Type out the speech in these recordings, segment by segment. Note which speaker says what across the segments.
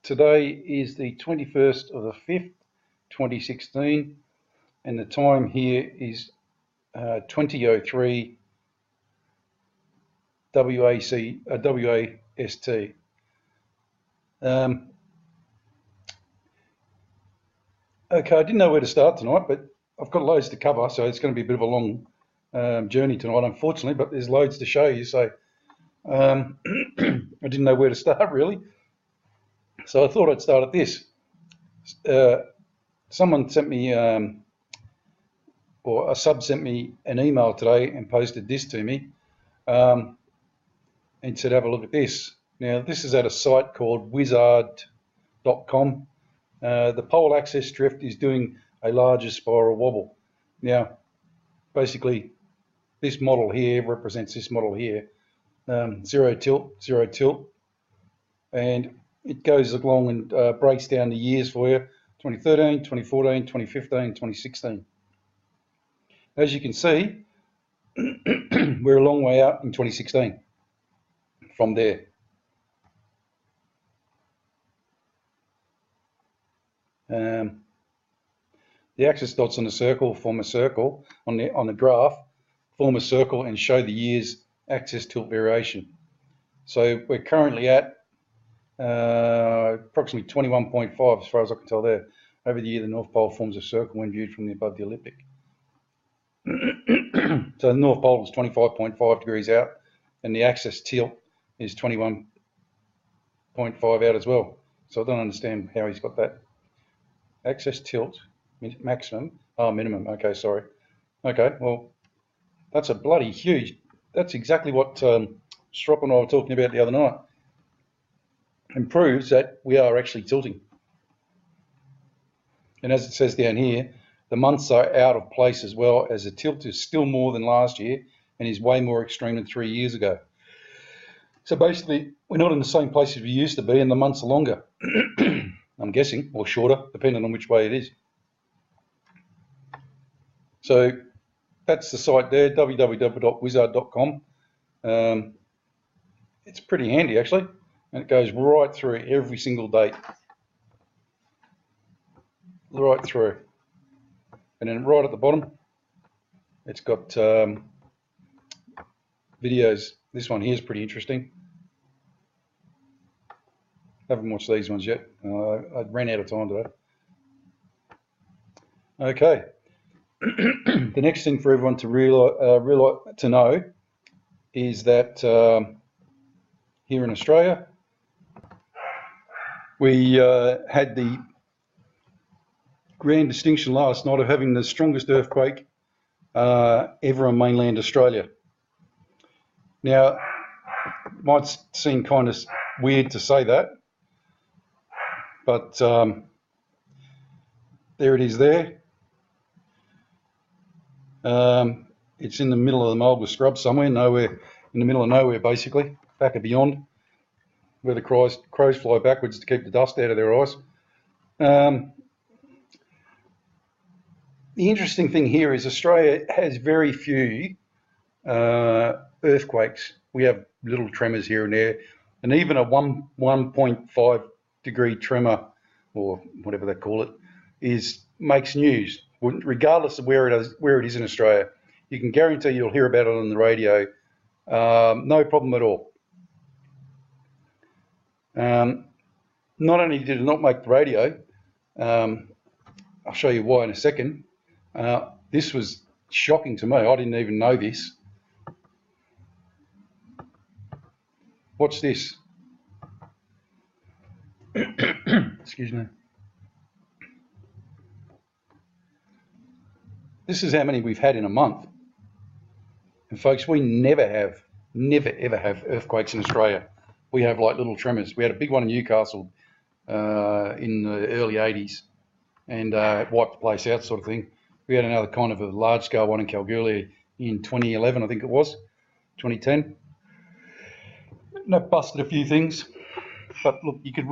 Speaker 1: Today is the 21st of the 5th, 2016, and the time here is 20:03 WAST. Okay, I didn't know where to start tonight, but I've got loads to cover, so it's going to be a bit of a long journey tonight, unfortunately, but there's loads to show you, so I didn't know where to start, really. So I thought I'd start at this. Someone sent me, or a sub sent me an email today and posted this to me and said, have a look at this. Now, this is at a site called wizard.com. The pole axis drift is doing a larger spiral wobble. Now, basically, this model here represents this model here. Zero tilt, and it goes along and breaks down the years for you, 2013, 2014, 2015, 2016. As you can see, we're a long way out in 2016 from there. The axis dots on the circle form a circle, on the graph, form a circle and show the year's axis tilt variation. So we're currently at approximately 21.5 as far as I can tell there. Over the year, the North Pole forms a circle when viewed from above the ecliptic. So the North Pole is 25.5 degrees out, and the axis tilt is 21.5 out as well. So I don't understand how he's got that. Axis tilt, maximum, minimum, okay, sorry. Okay, well, that's a bloody huge, that's exactly what Strop and I were talking about the other night, and proves that we are actually tilting. And as it says down here, the months are out of place as well, as the tilt is still more than last year and is way more extreme than 3 years ago. So basically, we're not in the same place as we used to be, and the months are longer, I'm guessing, or shorter, depending on which way it is. So that's the site there, www.wizard.com. It's pretty handy, actually, and it goes right through every single date. Right through. And then right at the bottom, it's got videos. This one here is pretty interesting. Haven't watched these ones yet. I ran out of time today. Okay. The next thing for everyone to to know is that here in Australia, we had the grand distinction last night of having the strongest earthquake ever on mainland Australia. Now, it might seem kind of weird to say that, but there it is there. It's in the middle of the Mulga scrub somewhere, nowhere, in the middle of nowhere basically, back and beyond, where the crows fly backwards to keep the dust out of their eyes. The interesting thing here is Australia has very few earthquakes. We have little tremors here and there, and even a 1.5 degree tremor, or whatever they call it, makes news, regardless of where it is in Australia. You can guarantee you'll hear about it on the radio, no problem at all. Not only did it not make the radio, I'll show you why in a second. This was shocking to me. I didn't even know this. Watch this. Excuse me. This is how many we've had in a month. And folks, we never ever have earthquakes in Australia. We have like little tremors. We had a big one in Newcastle in the early 80s and wiped the place out, sort of thing. We had another kind of a large-scale one in Kalgoorlie in 2011, I think it was, 2010. And that busted a few things. But look, you could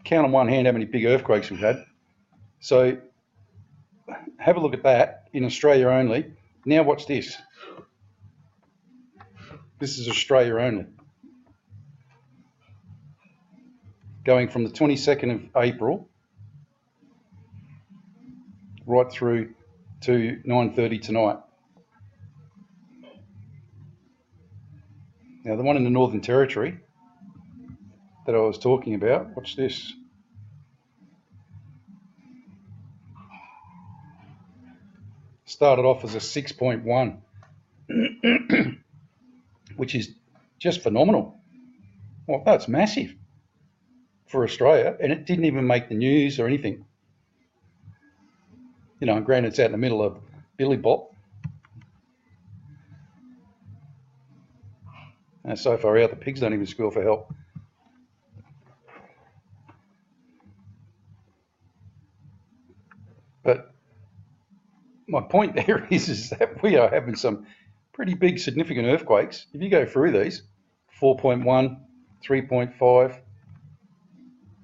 Speaker 1: count on one hand how many big earthquakes we've had. So have a look at that in Australia only. Now watch this. This is Australia only. going from the 22nd of April right through to 9:30 tonight. Now, the one in the Northern Territory that I was talking about, watch this. Started off as a 6.1, which is just phenomenal. Well, that's massive for Australia, and it didn't even make the news or anything. You know, granted, it's out in the middle of Billy Bop. And so far out, the pigs don't even squeal for help. But my point there is that we are having some pretty big, significant earthquakes. If you go through these, 4.1, 3.5,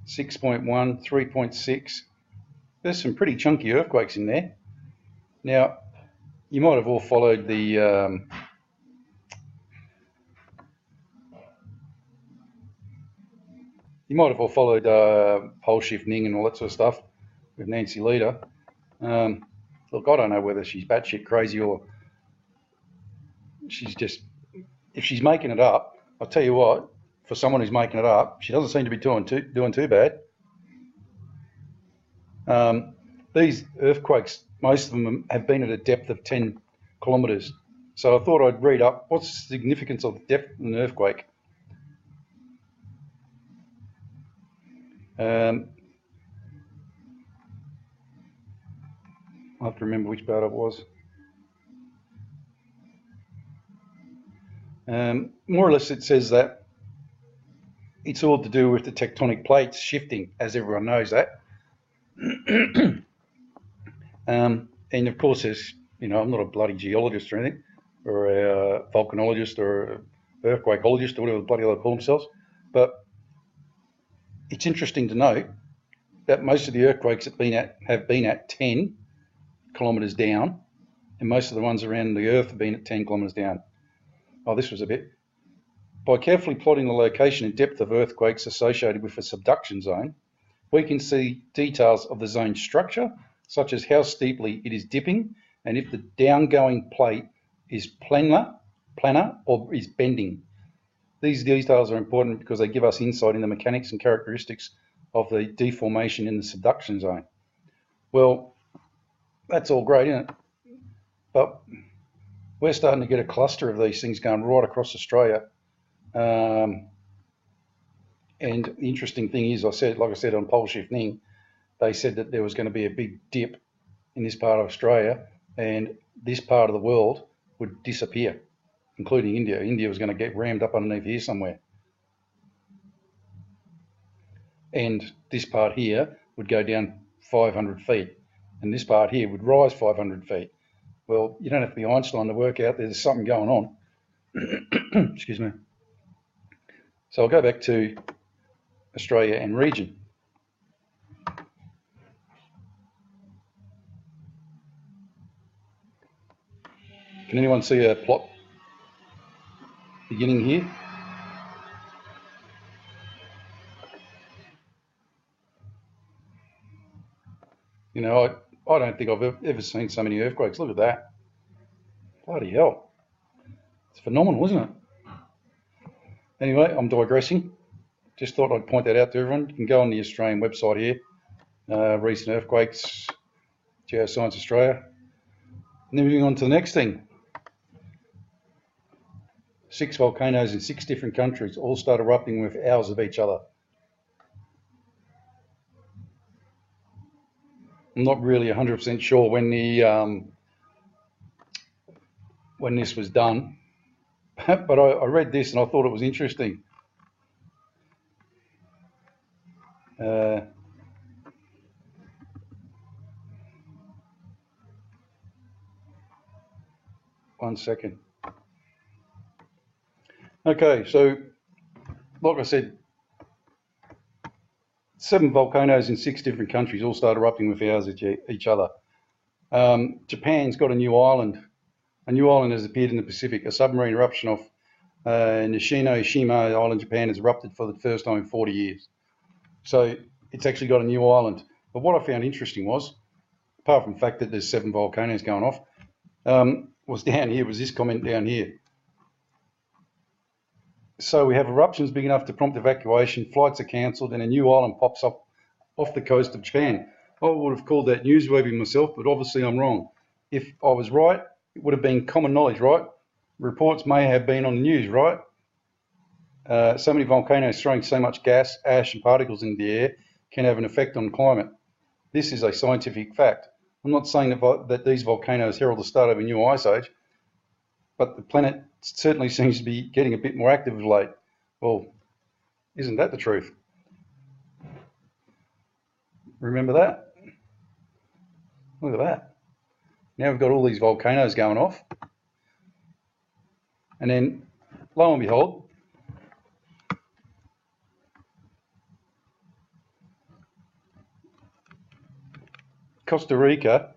Speaker 1: 6.1, 3.6, there's some pretty chunky earthquakes in there. Now, you might have all followed the pole shifting and all that sort of stuff with Nancy Leader. Look, I don't know whether she's batshit crazy or she's just, if she's making it up, I'll tell you what, for someone who's making it up, she doesn't seem to be doing too bad. These earthquakes, most of them have been at a depth of 10 kilometres. So I thought I'd read up what's the significance of the depth of an earthquake. I have to remember which part it was. More or less it says that it's all to do with the tectonic plates shifting, as everyone knows that. And of course there's, you know, I'm not a bloody geologist or anything, or a volcanologist or earthquakeologist or whatever the bloody they call themselves, but it's interesting to note that most of the earthquakes have been at 10 kilometres down, and most of the ones around the Earth have been at 10 kilometres down. Oh, this was a bit. By carefully plotting the location and depth of earthquakes associated with a subduction zone, we can see details of the zone's structure, such as how steeply it is dipping and if the downgoing plate is planar or is bending. These details are important because they give us insight in the mechanics and characteristics of the deformation in the subduction zone. Well, that's all great, isn't it? But we're starting to get a cluster of these things going right across Australia. And the interesting thing is, like I said on pole shifting, they said that there was going to be a big dip in this part of Australia and this part of the world would disappear, including India. India was going to get rammed up underneath here somewhere. And this part here would go down 500 feet and this part here would rise 500 feet. Well, you don't have to be Einstein to work out there's something going on. Excuse me. So I'll go back to Australia and region. Can anyone see a plot beginning here? You know, I don't think I've ever seen so many earthquakes. Look at that. Bloody hell. It's phenomenal, isn't it? Anyway, I'm digressing. Just thought I'd point that out to everyone. You can go on the Australian website here, recent earthquakes, Geoscience Australia. And then moving on to the next thing. 6 volcanoes in 6 different countries all start erupting with hours of each other. I'm not really 100% sure when this was done, but I read this and I thought it was interesting. One second. Okay, so like I said, 7 volcanoes in 6 different countries all start erupting with hours of each other. Japan's got a new island. A new island has appeared in the Pacific. A submarine eruption off Nishino-shima Island, Japan, has erupted for the first time in 40 years. So it's actually got a new island. But what I found interesting was, apart from the fact that there's 7 volcanoes going off, was down here, was this comment down here. So we have eruptions big enough to prompt evacuation, flights are cancelled, and a new island pops up off the coast of Japan. I would have called that newsworthy myself, but obviously I'm wrong. If I was right, it would have been common knowledge, right? Reports may have been on the news, right? So many volcanoes throwing so much gas, ash, and particles into the air can have an effect on climate. This is a scientific fact. I'm not saying that these volcanoes herald the start of a new ice age, but the planet certainly seems to be getting a bit more active of late. Well, isn't that the truth? Remember that? Look at that. Now we've got all these volcanoes going off. And then, lo and behold, Costa Rica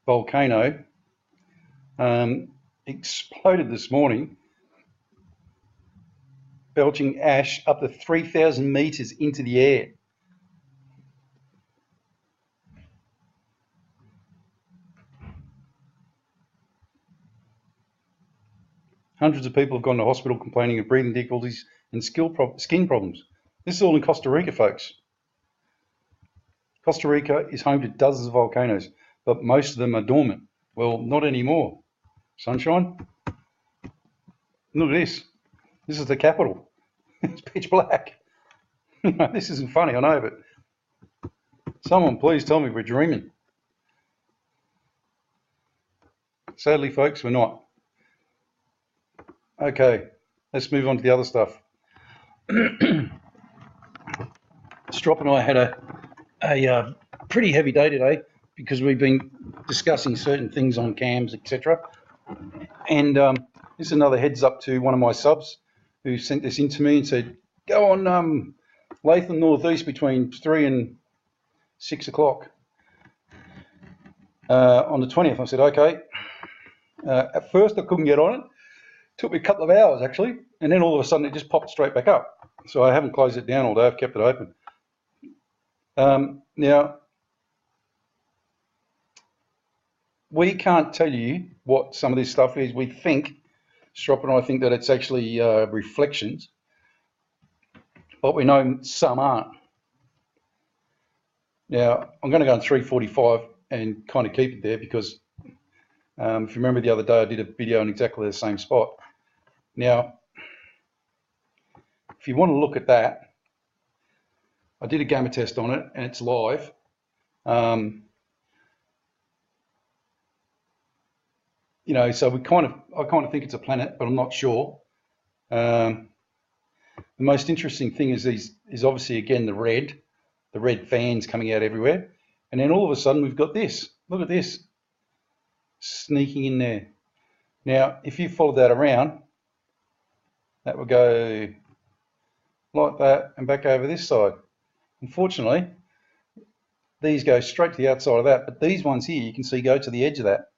Speaker 1: volcano exploded this morning, belching ash up to 3,000 meters into the air. Hundreds of people have gone to hospital complaining of breathing difficulties and skin problems. This is all in Costa Rica, folks. Costa Rica is home to dozens of volcanoes, but most of them are dormant. Well, not anymore. Sunshine? Look at this. This is the capital. It's pitch black. This isn't funny, I know, but someone please tell me we're dreaming. Sadly, folks, we're not. Okay, let's move on to the other stuff. Strop and I had a pretty heavy day today because we've been discussing certain things on cams, etc. And this is another heads up to one of my subs who sent this in to me and said, go on Latham Northeast between 3 and 6 o'clock on the 20th. I said, okay. At first I couldn't get on it. Took me a couple of hours actually, and then all of a sudden it just popped straight back up. So I haven't closed it down all day, I've kept it open. Now, we can't tell you what some of this stuff is. We think, Strop and I think that it's actually reflections, but we know some aren't. Now, I'm going to go on 345 and kind of keep it there because if you remember the other day I did a video on exactly the same spot. Now, if you want to look at that, I did a gamma test on it and it's live. You know, so I kind of think it's a planet, but I'm not sure. The most interesting thing is obviously again the red fans coming out everywhere, and then all of a sudden we've got this. Look at this sneaking in there. Now, if you follow that around, that will go like that and back over this side. Unfortunately, these go straight to the outside of that, but these ones here you can see go to the edge of that.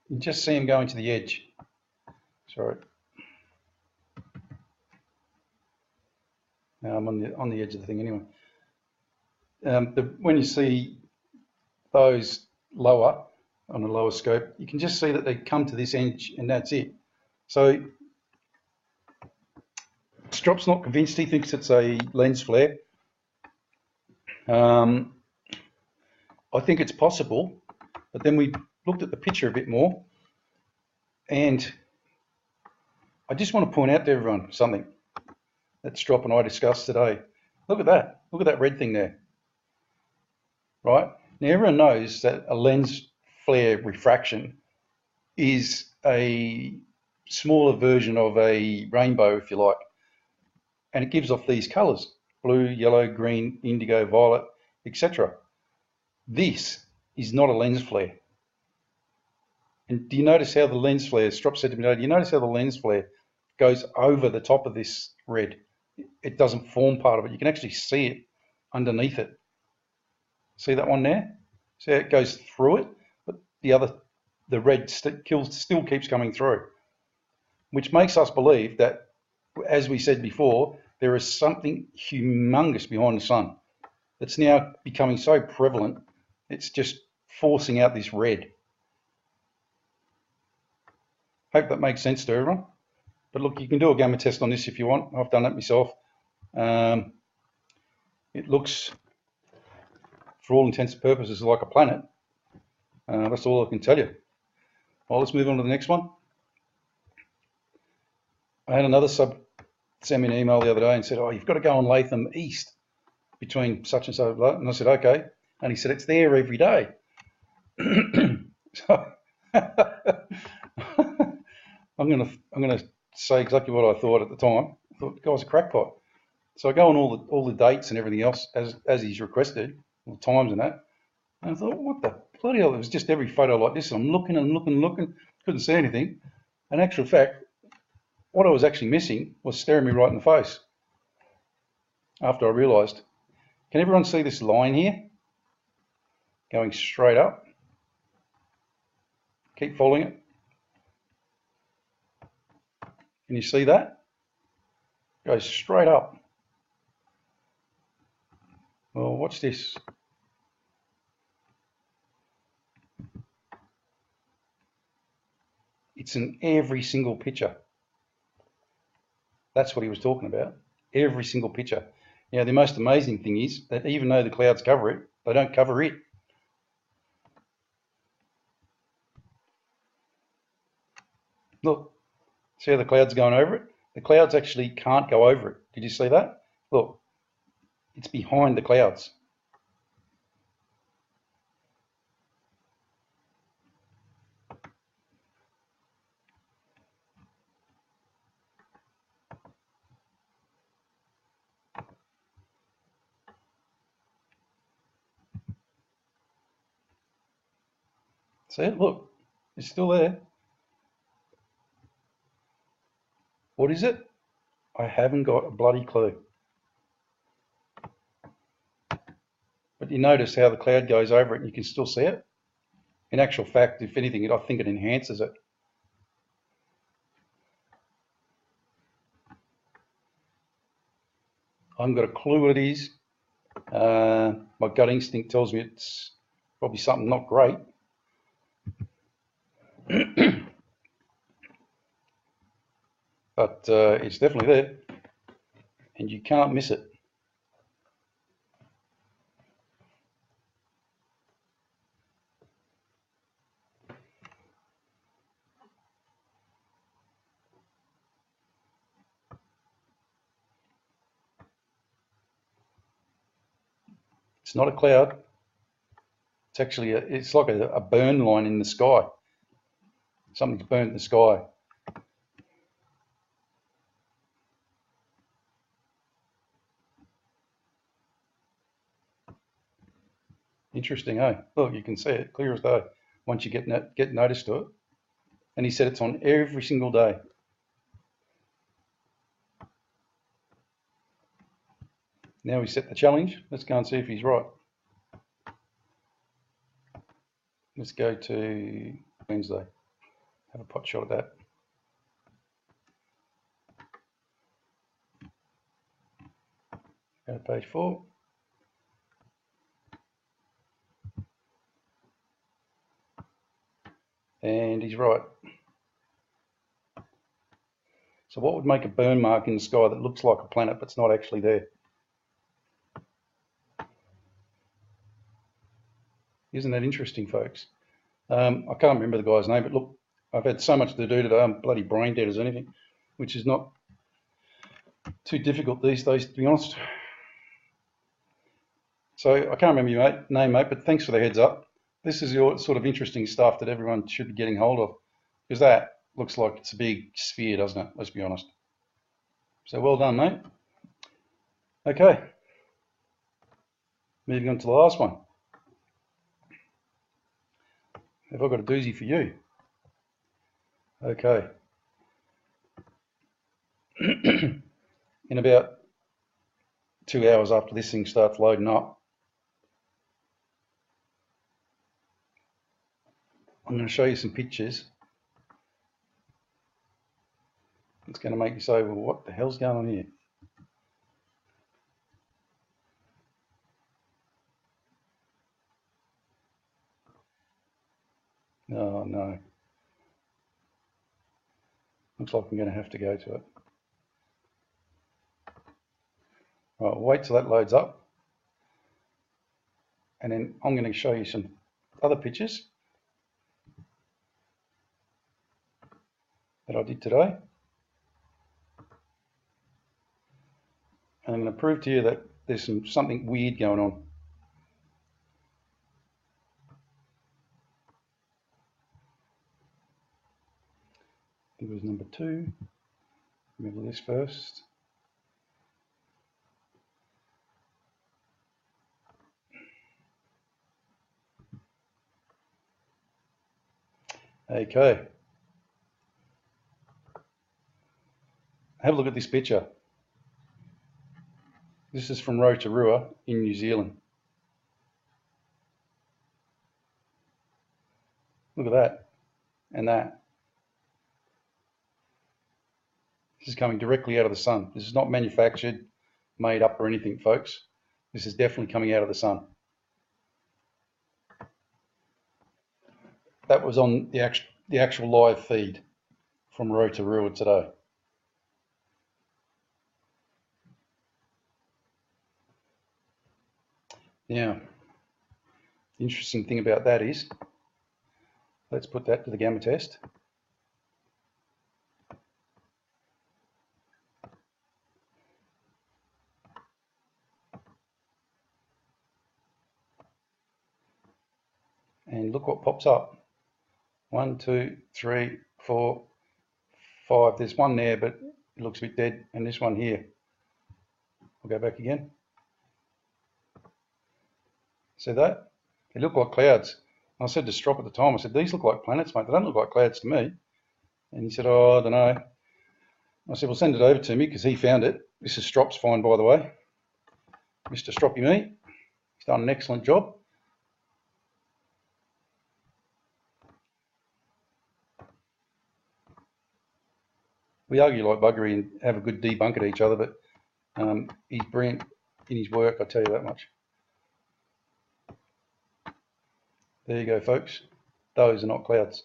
Speaker 1: You just see them going to the edge. Sorry. Now I'm on the edge of the thing anyway. When you see those lower, on a lower scope, you can just see that they come to this edge and that's it. So Strop's not convinced, he thinks it's a lens flare. I think it's possible, but then we looked at the picture a bit more, and I just want to point out to everyone something that Strop and I discussed today. Look at that red thing there, right? Now everyone knows that a lens flare refraction is a smaller version of a rainbow, if you like, and it gives off these colours: blue, yellow, green, indigo, violet, etc. This is not a lens flare. And do you notice how the lens flare, Strop said to me, do you notice how the lens flare goes over the top of this red? It doesn't form part of it. You can actually see it underneath it. See that one there? See how it goes through it? But the red still keeps coming through, which makes us believe that as we said before, there is something humongous behind the sun that's now becoming so prevalent, it's just forcing out this red. Hope that makes sense to everyone. But look, you can do a gamma test on this if you want. I've done it myself. It looks, for all intents and purposes, like a planet. That's all I can tell you. Well, let's move on to the next one. I had another sub send me an email the other day and said, oh, you've got to go on Latham East between such and such. And I said, okay. And he said, it's there every day. So I'm gonna say exactly what I thought at the time. I thought the guy's a crackpot. So I go on all the dates and everything else as he's requested, all the times and that. And I thought, what the bloody hell? It was just every photo like this. And I'm looking and looking and looking, couldn't see anything. In actual fact, what I was actually missing was staring me right in the face. After I realised, can everyone see this line here? Going straight up. Keep following it. Can you see that? Goes straight up. Well, watch this. It's in every single picture. That's what he was talking about. Every single picture. Now, the most amazing thing is that even though the clouds cover it, they don't cover it. Look, see how the cloud's going over it? The clouds actually can't go over it. Did you see that? Look, it's behind the clouds. See it? Look, it's still there. What is it? I haven't got a bloody clue. But you notice how the cloud goes over it and you can still see it. In actual fact, if anything, I think it enhances it. I haven't got a clue what it is. My gut instinct tells me it's probably something not great. But it's definitely there and you can't miss it. It's not a cloud. It's actually it's like a burn line in the sky. Something's burnt in the sky. Interesting, eh? Look, you can see it clear as day once you get notice to it. And he said it's on every single day. Now we set the challenge. Let's go and see if he's right. Let's go to Wednesday. Have a pot shot at that. Go to page 4. And he's right. So what would make a burn mark in the sky that looks like a planet but it's not actually there? Isn't that interesting, folks? I can't remember the guy's name, but look, I've had so much to do today, I'm bloody brain dead as anything, which is not too difficult these days, to be honest. So I can't remember your name, mate, but thanks for the heads up. This is your sort of interesting stuff that everyone should be getting hold of, because that looks like it's a big sphere, doesn't it? Let's be honest. So well done, mate. Okay. Moving on to the last one. Have I got a doozy for you? Okay. In about 2 hours after this thing starts loading up, I'm going to show you some pictures It's going to make you say, well, what the hell's going on here? Oh no. Looks like I'm going to have to go to it. Right, wait till that loads up. And then I'm going to show you some other pictures that I did today. And I'm going to prove to you that there's something weird going on. I think it was number 2. Remember this first. Okay. Have a look at this picture. This is from Rotorua in New Zealand. Look at that and that. This is coming directly out of the sun. This is not manufactured, made up or anything, folks. This is definitely coming out of the sun. That was on the actual live feed from Rotorua today. Now, the interesting thing about that is, let's put that to the gamma test. And look what pops up. 1, 2, 3, 4, 5. There's one there, but it looks a bit dead. And this one here. I'll go back again. See that? They look like clouds. I said to Strop at the time, I said, these look like planets, mate. They don't look like clouds to me. And he said, oh, I don't know. I said, well, send it over to me because he found it. This is Strop's find, by the way. Mr. Stroppy me. He's done an excellent job. We argue like buggery and have a good debunk at each other, but he's brilliant in his work, I tell you that much. There you go, folks. Those are not clouds.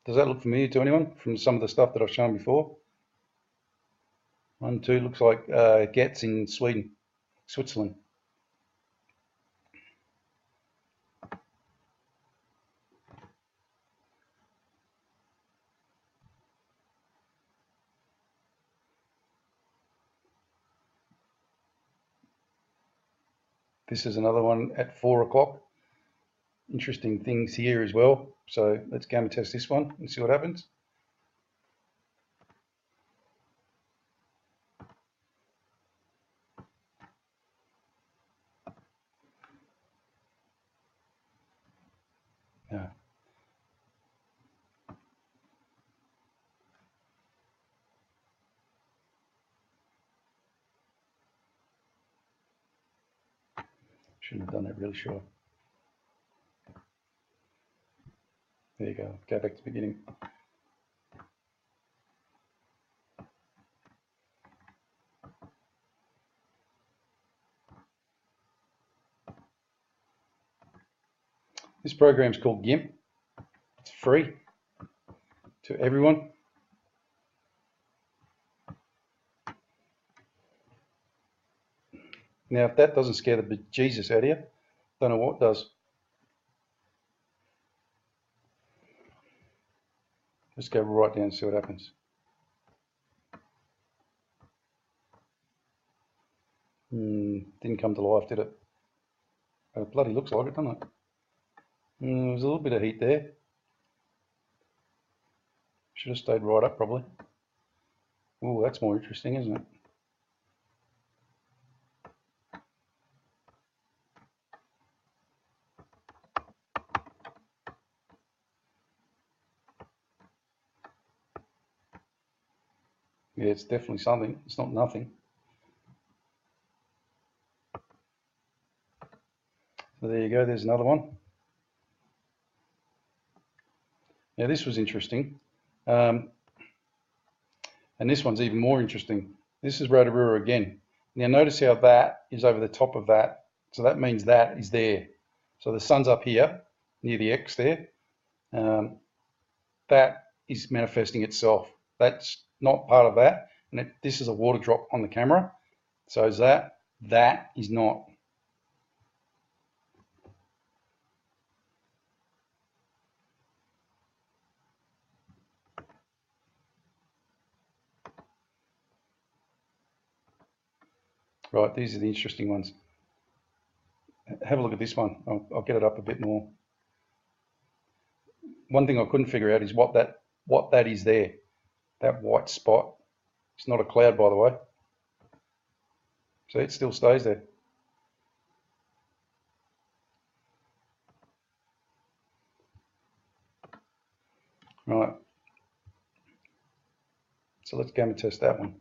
Speaker 1: Does that look familiar to anyone from some of the stuff that I've shown before? 1, 2 looks like Getz in Sweden, Switzerland. This is another one at 4 o'clock. Interesting things here as well. So let's gamma test this one and see what happens. Yeah. Shouldn't have done that, really sure. There you go. Go back to the beginning. This program is called GIMP. It's free to everyone. Now, if that doesn't scare the bejesus out of you, don't know what does. Let's go right down and see what happens. Didn't come to life, did it? But it bloody looks like it, doesn't it? There's a little bit of heat there. Should have stayed right up, probably. Oh, that's more interesting, isn't it? Yeah, it's definitely something. It's not nothing. So there you go. There's another one. Now this was interesting, and this one's even more interesting. This is Rotorua again. Now notice how that is over the top of that, so that means that is there. So the sun's up here near the X there. That is manifesting itself. That's not part of that, and this is a water drop on the camera. So is that is not. Right, these are the interesting ones. Have a look at this one. I'll get it up a bit more. One thing I couldn't figure out is what that is there. That white spot. It's not a cloud, by the way. So it still stays there. Right. So let's gamma test that one.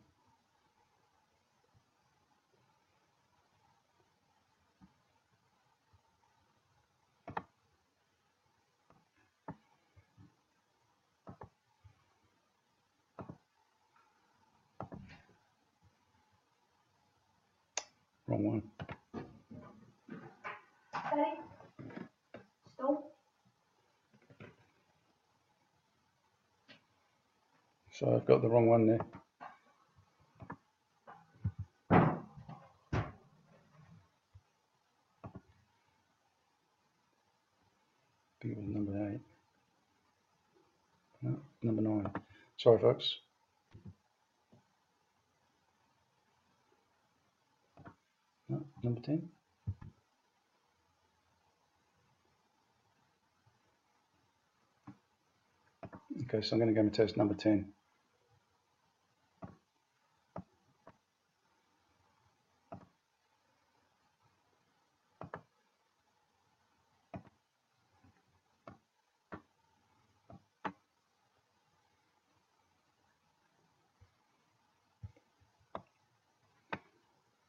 Speaker 1: Wrong one.
Speaker 2: Daddy, stop.
Speaker 1: So I've got the wrong one there. I think it was number 8. No, number 9. Sorry, folks. No, number 10. Okay, so I'm going to gamma test number 10.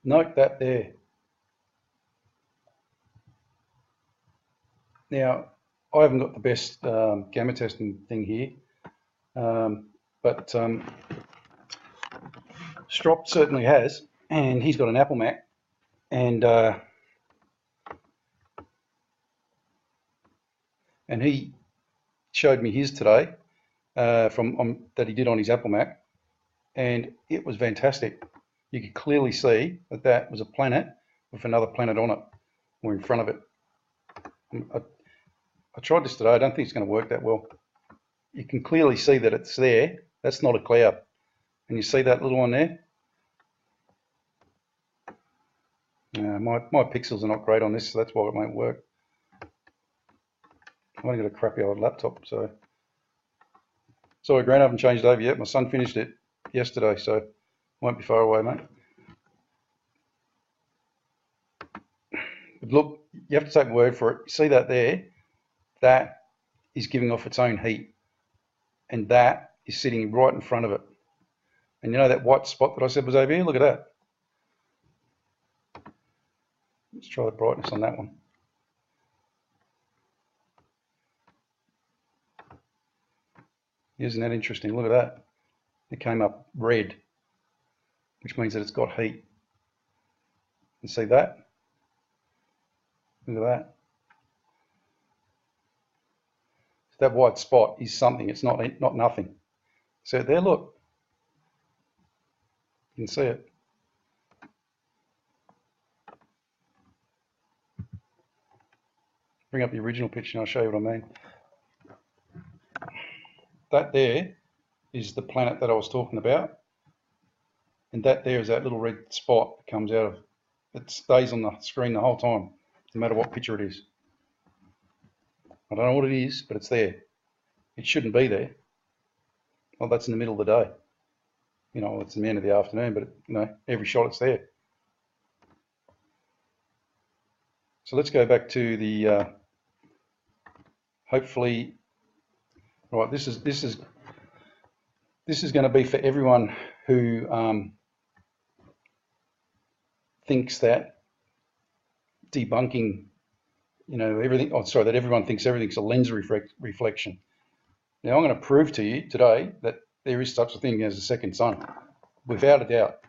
Speaker 1: Note that there. Now, I haven't got the best gamma testing thing here, but Strop certainly has, and he's got an Apple Mac, and he showed me his today that he did on his Apple Mac, and it was fantastic. You could clearly see that that was a planet with another planet on it, or in front of it. I tried this today. I don't think it's going to work that well. You can clearly see that it's there. That's not a cloud. And you see that little one there? My pixels are not great on this, so that's why it won't work. I've only got a crappy old laptop, so. Sorry, Grant, I haven't changed over yet. My son finished it yesterday, so won't be far away, mate. But look, you have to take my word for it. See that there? That is giving off its own heat, and that is sitting right in front of it. And you know that white spot that I said was over here? Look at that. Let's try the brightness on that one. Isn't that interesting? Look at that. It came up red, which means that it's got heat. You see that? Look at that. So that white spot is something. It's not nothing. See it there? Look. You can see it. Bring up the original picture and I'll show you what I mean. That there is the planet that I was talking about. And that there is that little red spot that comes out of it. Stays on the screen the whole time, no matter what picture it is. I don't know what it is, but it's there. It shouldn't be there. Well, that's in the middle of the day. You know, it's the end of the afternoon, but you know, every shot it's there. So let's go back to the hopefully. Right, this is going to be for everyone who thinks that debunking, you know, everything. Oh, sorry, that everyone thinks everything's a lens reflection. Now I'm going to prove to you today that there is such a thing as a second sun, without a doubt.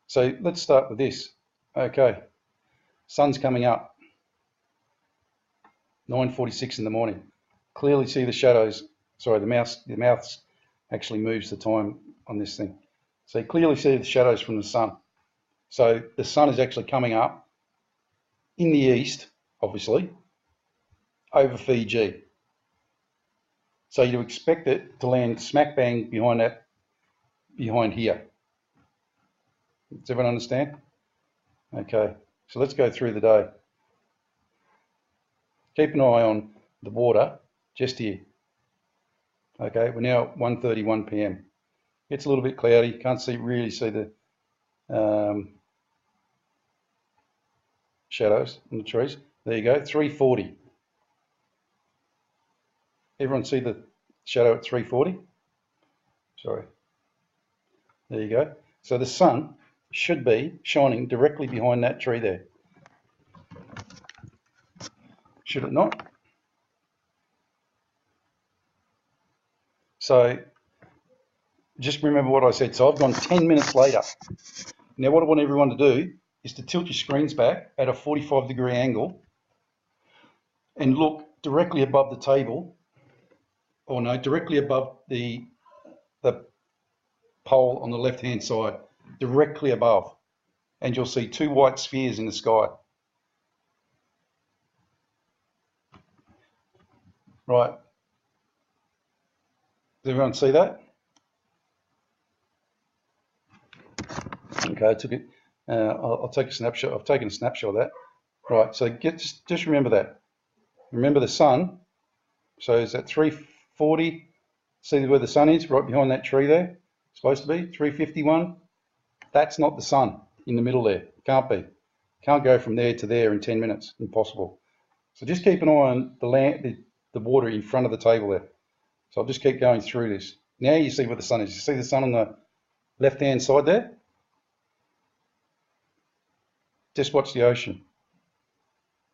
Speaker 1: So let's start with this. Okay, sun's coming up, 9:46 in the morning. Clearly see the shadows. Sorry, the mouse actually moves the time on this thing. So you clearly see the shadows from the sun. So the sun is actually coming up in the east, obviously, over Fiji. So you'd expect it to land smack bang behind here. Does everyone understand? Okay, so let's go through the day. Keep an eye on the water just here. Okay, we're now at 1:31 p.m. It's a little bit cloudy. Can't really see the shadows on the trees. There you go, 3:40. Everyone see the shadow at 3:40? Sorry. There you go. So the sun should be shining directly behind that tree there. Should it not? So just remember what I said. So I've gone 10 minutes later. Now what I want everyone to do is to tilt your screens back at a 45-degree angle and look directly above the table, or no, directly above the pole on the left-hand side, directly above, and you'll see two white spheres in the sky. Right. Does everyone see that? Okay, I took it. I'll take a snapshot. I've taken a snapshot of that. Right. So just remember that. Remember the sun. So is that 3:40? See where the sun is? Right behind that tree there. Supposed to be 3:51. That's not the sun in the middle there. Can't be. Can't go from there to there in 10 minutes. Impossible. So just keep an eye on the water in front of the table there. So I'll just keep going through this. Now you see where the sun is. You see the sun on the left-hand side there? Just watch the ocean.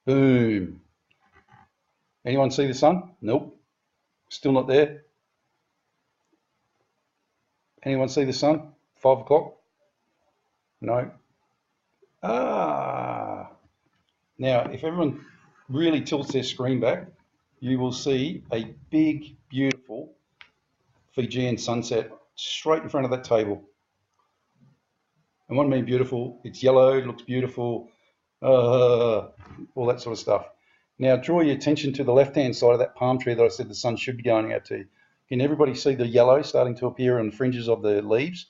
Speaker 1: Boom. Anyone see the sun? Nope. Still not there. Anyone see the sun? 5 o'clock? No. Ah. Now, if everyone really tilts their screen back, you will see a big, beautiful Fijian sunset straight in front of that table. And what I mean beautiful, it's yellow, it looks beautiful, all that sort of stuff. Now draw your attention to the left-hand side of that palm tree that I said the sun should be going out to. Can everybody see the yellow starting to appear on the fringes of the leaves?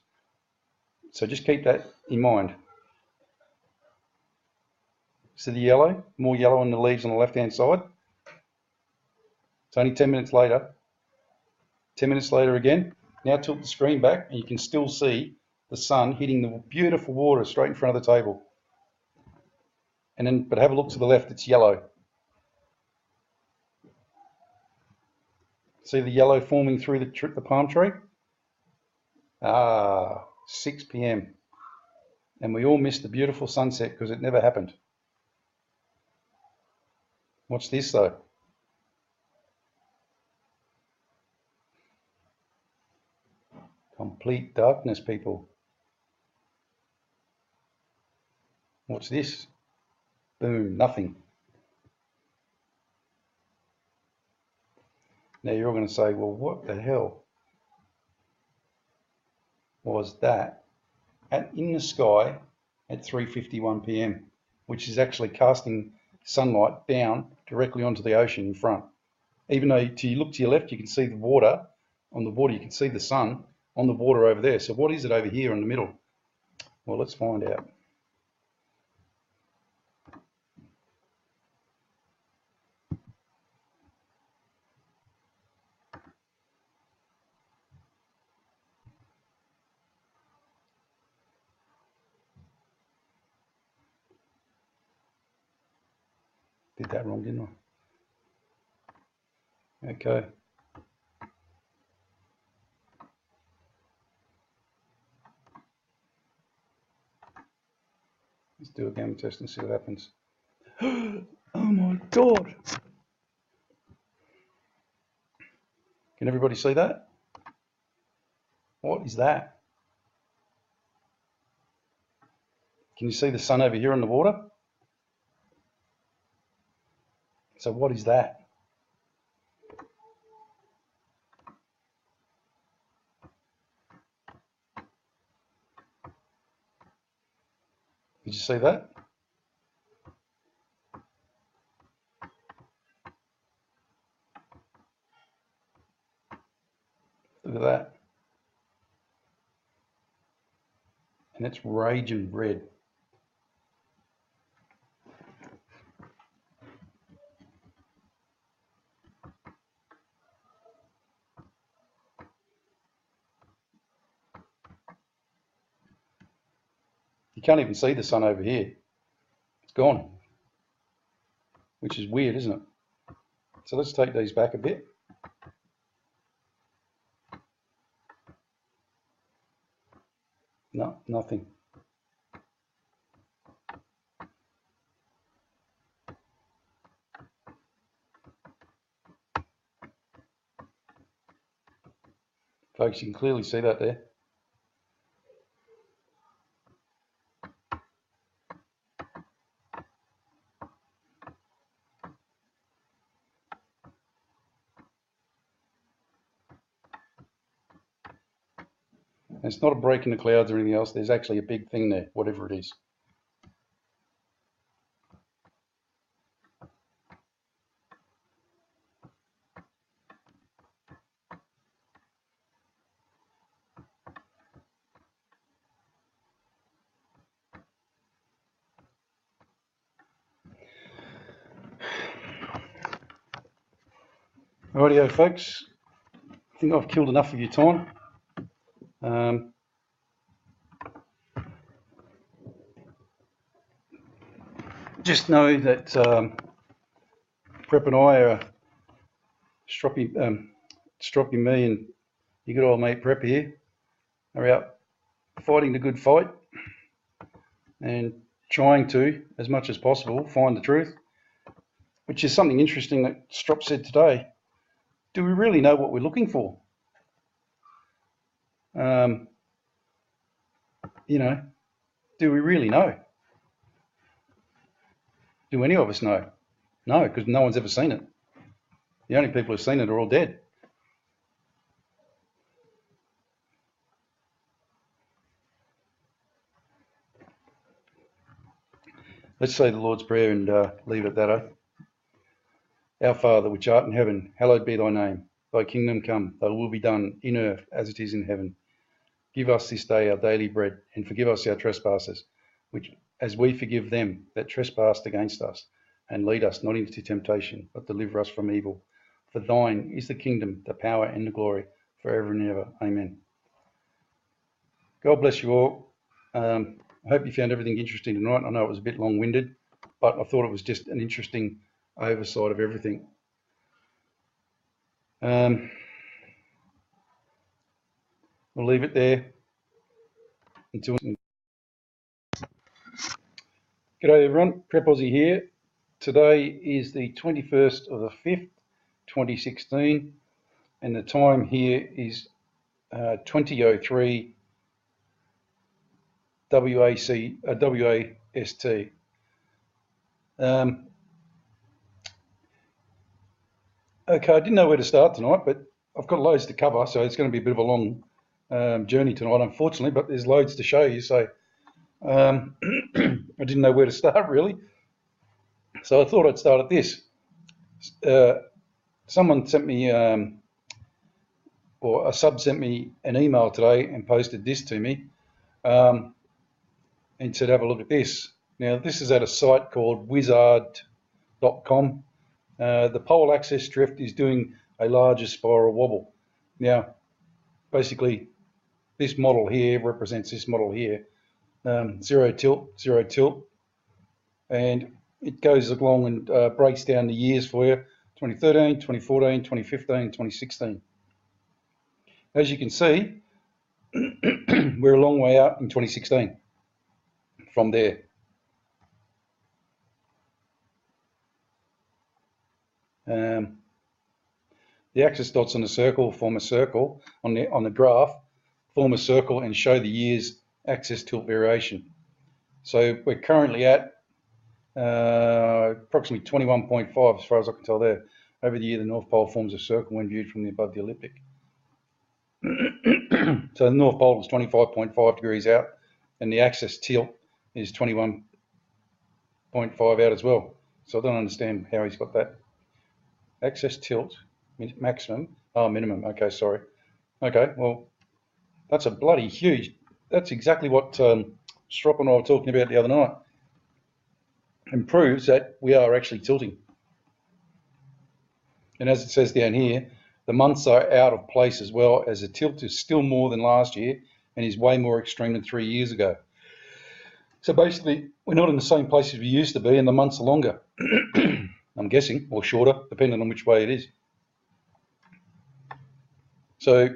Speaker 1: So just keep that in mind. See the yellow? More yellow on the leaves on the left-hand side. It's only 10 minutes later. 10 minutes later again. Now tilt the screen back and you can still see the sun hitting the beautiful water straight in front of the table. And then, but have a look to the left, it's yellow. See the yellow forming through the palm tree? 6 p.m. And we all missed the beautiful sunset because it never happened. Watch this though. Complete darkness, people. Watch this. Boom, nothing. Now you're all going to say, well, what the hell was that in the sky at 3:51 p.m., which is actually casting sunlight down directly onto the ocean in front. Even though you look to your left, you can see the water. On the water, you can see the sun on the water over there. So what is it over here in the middle? Well, let's find out. Did that wrong, didn't I? Okay. Let's do a gamma test and see what happens. Oh my God. Can everybody see that? What is that? Can you see the sun over here in the water? So what is that? Did you see that? Look at that. And it's raging red. You can't even see the sun over here. It's gone, which is weird, isn't it? So let's take these back a bit. No, nothing. Folks, you can clearly see that there. And it's not a break in the clouds or anything else. There's actually a big thing there, whatever it is. Rightio, folks. I think I've killed enough of your time. Just know that Prep and I are stropping me and your good old mate Prep here are out fighting the good fight and trying to, as much as possible, find the truth, which is something interesting that Strop said today. Do we really know what we're looking for? You know, do we really know? Do any of us know? No, because no one's ever seen it. The only people who've seen it are all dead. Let's say the Lord's Prayer and leave it at that. Our Father, which art in heaven, hallowed be thy name. Thy kingdom come, thy will be done in earth as it is in heaven. Give us this day our daily bread, and forgive us our trespasses, which as we forgive them that trespass against us. And lead us not into temptation, but deliver us from evil. For thine is the kingdom, the power, and the glory, forever and ever. Amen. God bless you all. I hope you found everything interesting tonight. I know it was a bit long-winded, but I thought it was just an interesting oversight of everything. We'll leave it there. Until G'day everyone, Prep Aussie here. Today is the 21st of the 5th, 2016, and the time here is 20:03 WAST. Okay, I didn't know where to start tonight, but I've got loads to cover, so it's going to be a bit of a long journey tonight, unfortunately, but there's loads to show you, so I didn't know where to start really. So I thought I'd start at this. Someone sent me, or a sub sent me an email today and posted this to me and said, have a look at this. Now, this is at a site called wizard.com. The pole axis drift is doing a larger spiral wobble. Now, basically, this model here represents this model here. Zero tilt, and it goes along and breaks down the years for you, 2013, 2014, 2015, 2016. As you can see, we're a long way out in 2016 from there. The axis dots on the circle form a circle on the graph, form a circle and show the year's axis tilt variation. So we're currently at approximately 21.5 as far as I can tell there. Over the year, the North Pole forms a circle when viewed from above the ecliptic. So the North Pole is 25.5 degrees out, and the axis tilt is 21.5 out as well. So I don't understand how he's got that. Axis tilt, maximum, minimum. Okay, sorry. Okay, well, that's a bloody huge. That's exactly what Strop and I were talking about the other night. And proves that we are actually tilting. And as it says down here, the months are out of place as well, as the tilt is still more than last year and is way more extreme than 3 years ago. So basically, we're not in the same place as we used to be, and the months are longer, I'm guessing, or shorter, depending on which way it is. So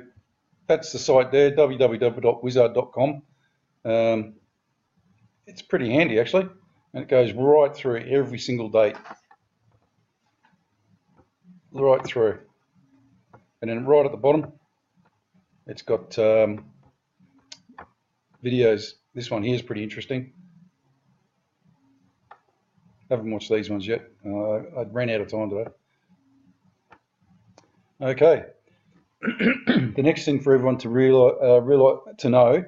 Speaker 1: that's the site there, www.wizard.com. It's pretty handy, actually, and it goes right through every single date. Right through. And then right at the bottom, it's got videos. This one here is pretty interesting. Haven't watched these ones yet. I ran out of time today. Okay. The next thing for everyone to to know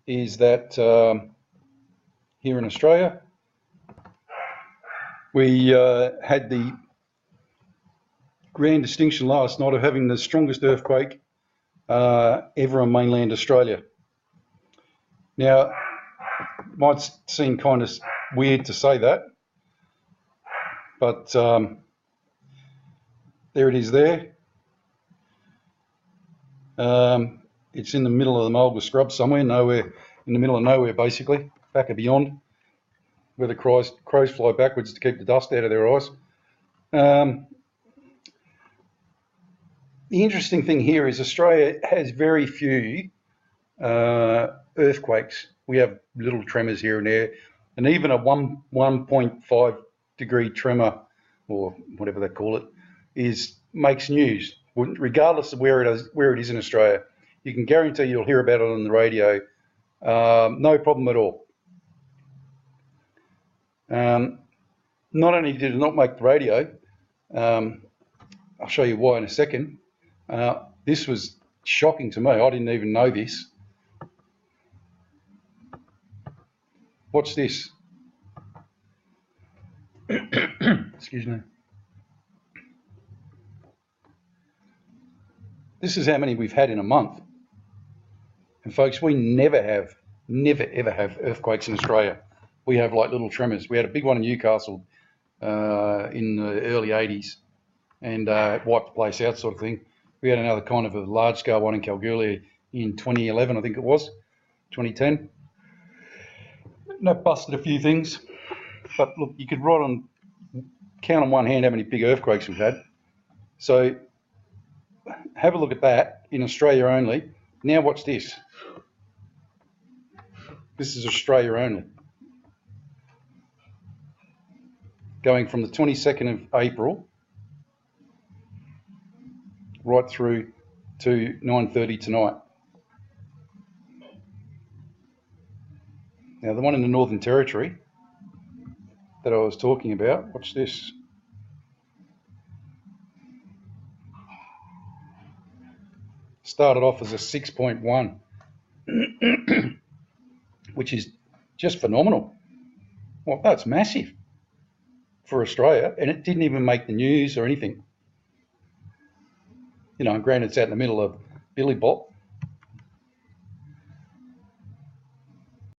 Speaker 1: is that here in Australia, we had the grand distinction last night of having the strongest earthquake ever on mainland Australia. Now, it might seem kind of weird to say that, but there it is there. It's in the middle of the Mulga scrub somewhere, nowhere, in the middle of nowhere basically, back of beyond, where the crows fly backwards to keep the dust out of their eyes. The interesting thing here is Australia has very few earthquakes. We have little tremors here and there, and even a 1.5 degree tremor, or whatever they call it, makes news, regardless of where it is in Australia. You can guarantee you'll hear about it on the radio, no problem at all. Not only did it not make the radio, I'll show you why in a second. This was shocking to me. I didn't even know this. Watch this. Excuse me. This is how many we've had in a month. And folks, we never ever have earthquakes in Australia. We have like little tremors. We had a big one in Newcastle in the early 80s and wiped the place out, sort of thing. We had another kind of a large-scale one in Kalgoorlie in 2011, I think it was, 2010. And that busted a few things. But look, you could count on one hand how many big earthquakes we've had. So have a look at that in Australia only. Now watch this. This is Australia only. Going from the 22nd of April right through to 9:30 tonight. Now the one in the Northern Territory that I was talking about, watch this. Started off as a 6.1, which is just phenomenal. Well, that's massive for Australia, and it didn't even make the news or anything. You know, granted, it's out in the middle of Billy Bop,